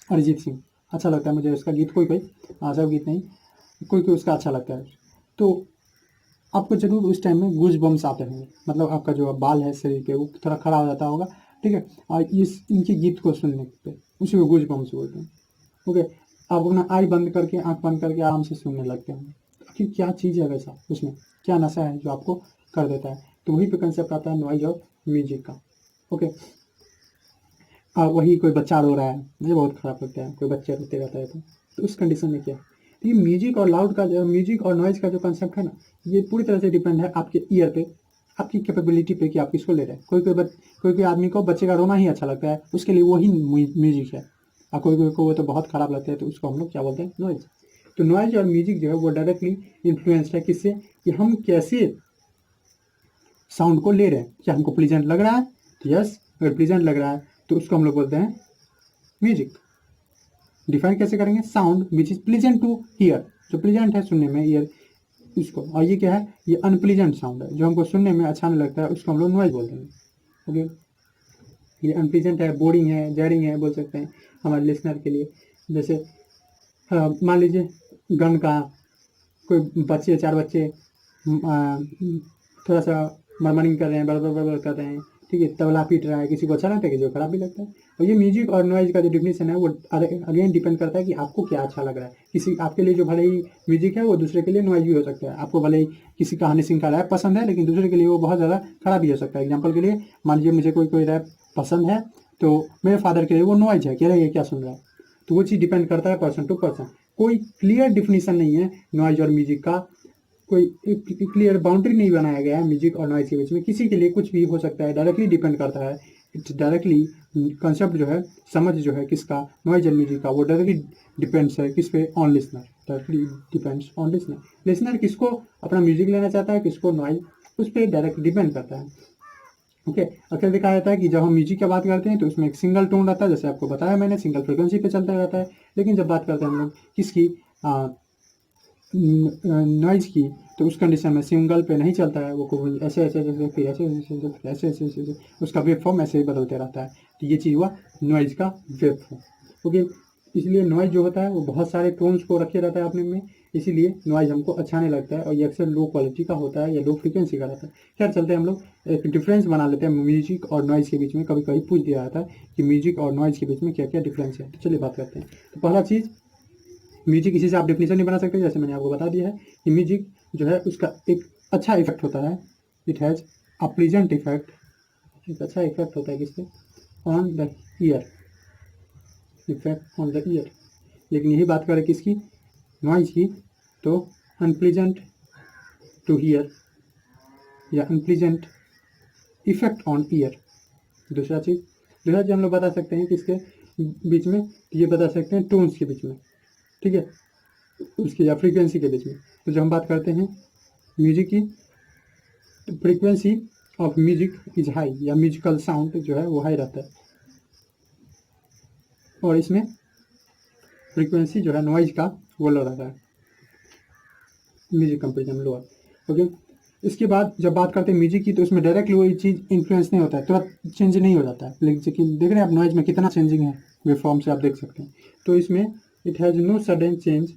अरिजीत सिंह, अच्छा लगता है मुझे उसका गीत, कोई कोई सब गीत नहीं, कोई कोई उसका अच्छा लगता है। तो आपको जरूर उस टाइम में गूज बम्स आते होंगे, मतलब आपका जो बाल है शरीर पे वो थोड़ा खड़ा हो जाता होगा, ठीक है, और इस इनके गीत को सुनने पे उसी को गूज बम्स बोलते हैं। ओके, आप अपना आई बंद करके, आंख बंद करके आराम से सुनने लगते हैं। आखिर क्या चीज़ है वैसा, उसमें क्या नशा है जो आपको कर देता है? तो वहीं पे कंसेप्ट आता है नॉइज और म्यूजिक का। ओके, वही कोई बच्चा रो रहा है, मुझे बहुत खराब लगता है कोई बच्चा रोते रहता है, तो उस कंडीशन में क्या है? तो ये म्यूजिक और लाउड का जो म्यूजिक और नॉइज का जो कंसेप्ट है ना, ये पूरी तरह से डिपेंड है आपके ईयर पे, आपकी कैपेबिलिटी पे कि आप किसको ले रहे हैं। कोई कोई आदमी को बच्चे का रोना ही अच्छा लगता है, उसके लिए वही म्यूजिक है, और कोई कोई को वो तो बहुत खराब लगता है, तो उसको हम लोग क्या बोलते हैं? नॉइज। तो नॉइज और म्यूजिक जो है वो डायरेक्टली इन्फ्लुएंस्ड है किससे? कि हम कैसे साउंड को ले रहे हैं। क्या हमको प्लीजेंट लग रहा है? तो यस, अगर प्लीजेंट लग रहा है तो उसको हम लोग बोलते हैं म्यूजिक। डिफाइन कैसे करेंगे? Sound which is pleasant to hear, जो प्लीजेंट है सुनने में ईयर इसको, और ये क्या है? ये अनप्लीजेंट साउंड है जो हमको सुनने में अच्छा नहीं लगता है, उसको हम लोग नॉइज बोलते हैं। ओके, ये अनप्लीजेंट है, बोरिंग है, जरिंग है बोल सकते हैं हमारे लिसनर के लिए। जैसे मान लीजिए गन का कोई बच्चे, चार बच्चे थोड़ा सा मरमरिंग कर रहे हैं, बड़बड़ बड़बड़ कर रहे हैं, ठीक है, तबला पीट रहा है, किसी को अच्छा लगता है, किसी को खराब भी लगता है। और ये म्यूजिक और नॉइज का जो डिफिनेशन है वो अगेन डिपेंड करता है कि आपको क्या अच्छा लग रहा है। किसी आपके लिए जो भले ही म्यूजिक है वो दूसरे के लिए नॉइज भी हो सकता है। आपको भले ही किसी का हनी सिंह का रैप पसंद है, लेकिन दूसरे के लिए वो बहुत ज़्यादा खराब भी हो सकता है। एग्जाम्पल के लिए मान लीजिए मुझे कोई कोई रैप पसंद है, तो मेरे फादर के लिए वो नॉइज है, कह रहे हैं ये क्या सुन रहा है। तो वो चीज़ डिपेंड करता है पर्सन टू पर्सन, कोई क्लियर डिफिनीशन नहीं है नॉइज और म्यूजिक का, कोई क्लियर बाउंड्री नहीं बनाया गया है म्यूजिक और नॉइज के बीच में। किसी के लिए कुछ भी हो सकता है, डायरेक्टली डिपेंड करता है। इट्स डायरेक्टली कंसेप्ट जो है, समझ जो है किसका, नॉइज एंड म्यूजिक का, वो डायरेक्टली डिपेंड्स है किस पे? On listener. Directly depends on listener. Listener किसको अपना म्यूजिक लेना चाहता है, किसको नॉइज, उस पर डायरेक्ट डिपेंड करता है। ओके, अक्सर देखा जाता है कि जब हम म्यूजिक की बात करते हैं तो उसमें एक सिंगल टोन रहता है, जैसे आपको बताया मैंने, सिंगल फ्रिक्वेंसी पे चलता रहता है। लेकिन जब बात करते हैं हम लोग किसकी, नॉइज की, तो उस कंडीशन में सिंगल पे नहीं चलता है, वो कभी ऐसे ऐसे जैसे, फिर ऐसे ऐसे फिर ऐसे ऐसे ऐसे, उसका वेव फॉर्म ऐसे ही बदलते रहता है। तो ये चीज़ हुआ नॉइज का वेव फॉर्म। ओके, इसलिए नॉइज जो होता है वो बहुत सारे टोन्स को रखे रहता है अपने में, इसीलिए नॉइज हमको अच्छा नहीं लगता है, और ये अक्सर लो क्वालिटी का होता है या लो फ्रिक्वेंसी का रहता है। खैर चलते हैं हम लोग एक डिफरेंस बना लेते हैं म्यूजिक और नॉइज के बीच में। कभी कभी पूछ दिया जाता है कि म्यूजिक और नॉइज के बीच में क्या क्या डिफरेंस है, तो चलिए बात करते हैं। तो पहला चीज़, म्यूजिक इसी से आप डेफिनेशन नहीं बना सकते, जैसे मैंने आपको बता दिया है कि म्यूजिक जो है उसका एक अच्छा इफेक्ट होता है, it has a pleasant effect, एक अच्छा इफेक्ट होता है किस पे? On the year, effect on the year. लेकिन यही बात करें किसकी, नॉइज की, तो अनप्लीजेंट टू हीयर या अनप्लीजेंट इफेक्ट ऑन ईयर। दूसरा चीज़ हम लोग बता सकते हैं किसके बीच में, ये बता सकते हैं टोन्स के बीच में, ठीक है, उसके या फ्रीक्वेंसी के बीच में। तो जब हम बात करते हैं म्यूजिक की, frequency of music is high, या म्यूजिकल साउंड जो है वो हाई रहता है, और इसमें फ्रीक्वेंसी जो है नॉइज का वो लो रहता है, म्यूजिक कंपेरिजन लोअर। ओके, इसके बाद जब बात करते हैं म्यूजिक की, तो उसमें डायरेक्टली वही चीज़ इन्फ्लुएंस नहीं होता है, तुरंत चेंज नहीं हो जाता है, लेकिन देख रहे हैं आप नॉइज में कितना चेंजिंग है, वेव फॉर्म से आप देख सकते हैं। तो इसमें it has no sudden change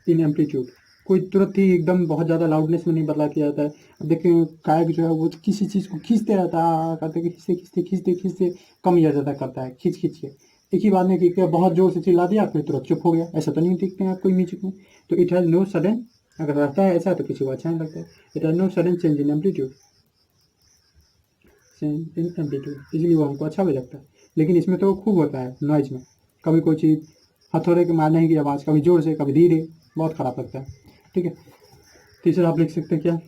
in amplitude, कोई तुरंत ही एकदम बहुत ज़्यादा लाउडनेस में नहीं बदला किया जाता है। अब देखिए गायक जो है वो किसी चीज़ को खींचते रहता है, करते खींचते खींचते खींचते खींचते कम या ज़्यादा करता है, खींच खींच के एक ही बात नहीं कि बहुत जोर से चिल्ला दिया फिर तुरंत चुप हो गया, ऐसा तो नहीं देखते हैं आप कोई म्यूजिक में। तो इट हैज़ नो सडन, अगर रहता है ऐसा तो किसी को अच्छा नहीं लगता है। It has no sudden change in amplitude, change in amplitude, इसलिए वो हमको अच्छा भी लगता है। लेकिन इसमें तो खूब होता है नॉइज में, कभी कोई चीज़ हथौड़े के मारने की आवाज़, कभी जोर से कभी धीरे, बहुत ख़राब लगता है। ठीक है, तीसरा आप लिख सकते हैं क्या,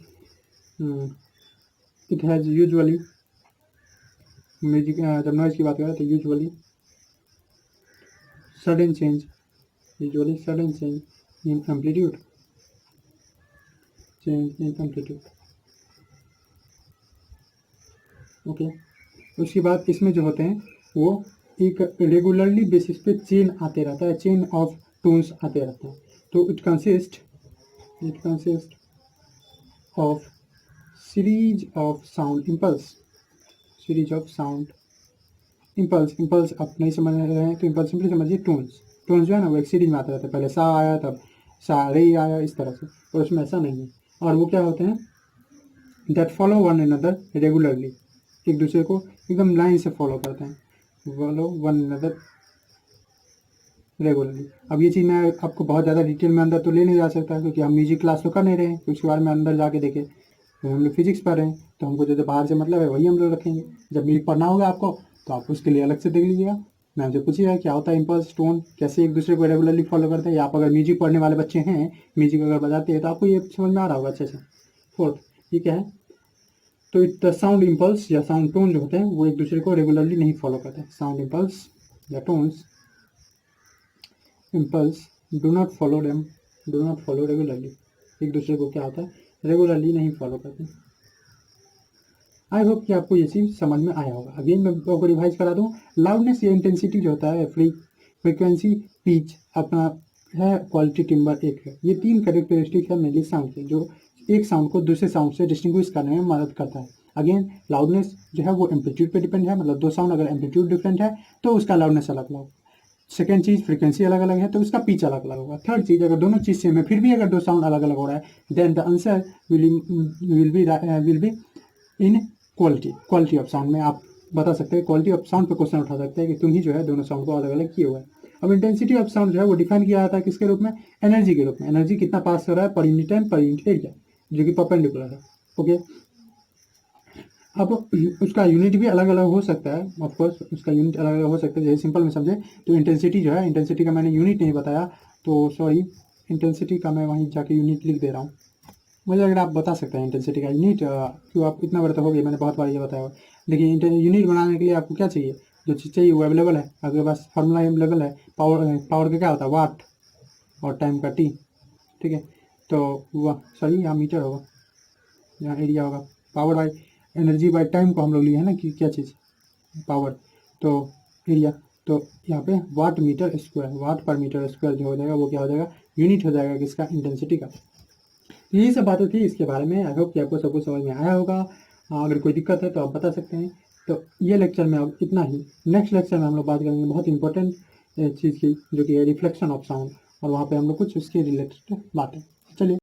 इट हैज़ यूजुअली, म्यूजिक जब नॉइज की बात करें तो usually sudden change, usually sudden change in amplitude, change in amplitude. Okay, उसके बाद इसमें जो होते हैं वो एक रेगुलरली बेसिस पे चेन आते रहता है, चेन ऑफ टोन्स आते रहते हैं। तो it consist of series of sound impulse, series of sound impulse. Impulse आप नहीं समझ रहे हैं तो इम्पल्स सिंपली समझिए टोन्स, टोन्स जो है ना वो एक सीरीज में आते रहते हैं, पहले सा आया तब सा रे आया, इस तरह से। और उसमें ऐसा नहीं है, और वो क्या होते हैं, that follow one another regularly, एक दूसरे को एकदम लाइन से फॉलो करते हैं, फॉलो वन अनदर रेगुलरली। अब ये चीज़ मैं आपको बहुत ज़्यादा डिटेल में अंदर तो ले नहीं जा सकता, क्योंकि हम म्यूजिक क्लास तो कर नहीं रहे हैं, उसके बारे में अंदर जाके देखें तो हम लोग फिजिक्स पढ़ रहे हैं, तो हमको जो बाहर से मतलब है वही हम लोग रखेंगे। जब म्यूजिक पढ़ना होगा आपको तो आप उसके लिए अलग से देख लीजिएगा, मैं आपसे पूछिएगा क्या होता है इम्पल्स, टोन, कैसे एक दूसरे को रेगुलरली फॉलो करते हैं। या आप अगर म्यूजिक पढ़ने वाले बच्चे हैं, म्यूजिक अगर बजाते हैं तो आपको ये समझ में आ रहा होगा अच्छे से। फोर्थ ये क्या है, तो द साउंड इम्पल्स या साउंड टोन जो होते हैं वो एक दूसरे को रेगुलरली नहीं फॉलो करते हैं। साउंड इम्पल्स या tones impulse do not follow regularly, एक दूसरे को क्या होता है रेगुलरली नहीं फॉलो करते। आई होप कि आपको ये चीज़ समझ में आया होगा। अगेन मैं आपको रिवाइज करा दूँ, लाउडनेस या इंटेंसिटी जो होता है, फ्रीक्वेंसी, पिच, अपना है, क्वालिटी, टिम्बर एक है, ये तीन कैरेक्टरिस्टिक है मेनली साउंड के, जो एक साउंड को दूसरे साउंड से डिस्टिंग्विश करने में मदद करता है। अगेन लाउडनेस जो है वो एम्पलीट्यूड पे डिपेंड है, मतलब दो साउंड अगर एम्पलीट्यूड डिफरेंट है तो उसका लाउडनेस अलग अलग। सेकेंड चीज़ फ्रीक्वेंसी अलग अलग है तो उसका पिच अलग अलग होगा। थर्ड चीज़ अगर दोनों चीज़ सेम है फिर भी अगर दो साउंड अलग अलग हो रहा है, then the answer will be in quality of sound में आप बता सकते हैं, क्वालिटी ऑफ साउंड पे क्वेश्चन उठा सकते हैं कि तुम ही जो है दोनों साउंड को अलग अलग किए हुए हैं। अब इंटेंसिटी ऑफ साउंड जो है वो डिफाइन किया जाता है किसके रूप में, एनर्जी के रूप में। एनर्जी कितना पास हो रहा है पर unit time per unit area, जो कि परपेंडिकुलर है। ओके, अब उसका यूनिट भी अलग अलग हो सकता है, ऑफकोर्स उसका यूनिट अलग अलग हो सकता है। जैसे सिंपल में समझे तो इंटेंसिटी जो है, इंटेंसिटी का मैंने यूनिट नहीं बताया तो सॉरी, इंटेंसिटी का मैं वहीं जाके यूनिट लिख दे रहा हूँ। मुझे अगर आप बता सकते हैं इंटेंसिटी का यूनिट, क्यों आप इतना बड़ा तो हो गया, मैंने बहुत बार ये बताया हुआ। देखिए यूनिट बनाने के लिए आपको क्या चाहिए, जो चीज़ चाहिए वो अवेलेबल है, आपके पास फार्मूला अवेलेबल है। पावर का क्या होता है वाट, और टाइम का टी। ठीक है, तो वह सॉरी यहाँ मीटर होगा, यहाँ एरिया होगा। Power by energy by time को हम लोग लिए हैं ना, कि क्या चीज़ पावर, तो एरिया, तो यहाँ पे वाट मीटर स्क्वायर, वाट पर मीटर स्क्वायर जो हो जाएगा वो क्या हो जाएगा, यूनिट हो जाएगा किसका, इंटेंसिटी का। यही सब बातें थी इसके बारे में। आई होप कि आपको सब कुछ समझ में आया होगा। अगर कोई दिक्कत है तो आप बता सकते हैं। तो ये लेक्चर में अब इतना ही। नेक्स्ट लेक्चर में हम लोग बात करेंगे बहुत इंपॉर्टेंट चीज़ की, जो कि है रिफ्लेक्शन ऑफ साउंड, और वहाँ पे हम लोग कुछ उसके रिलेटेड बातें। चलिए।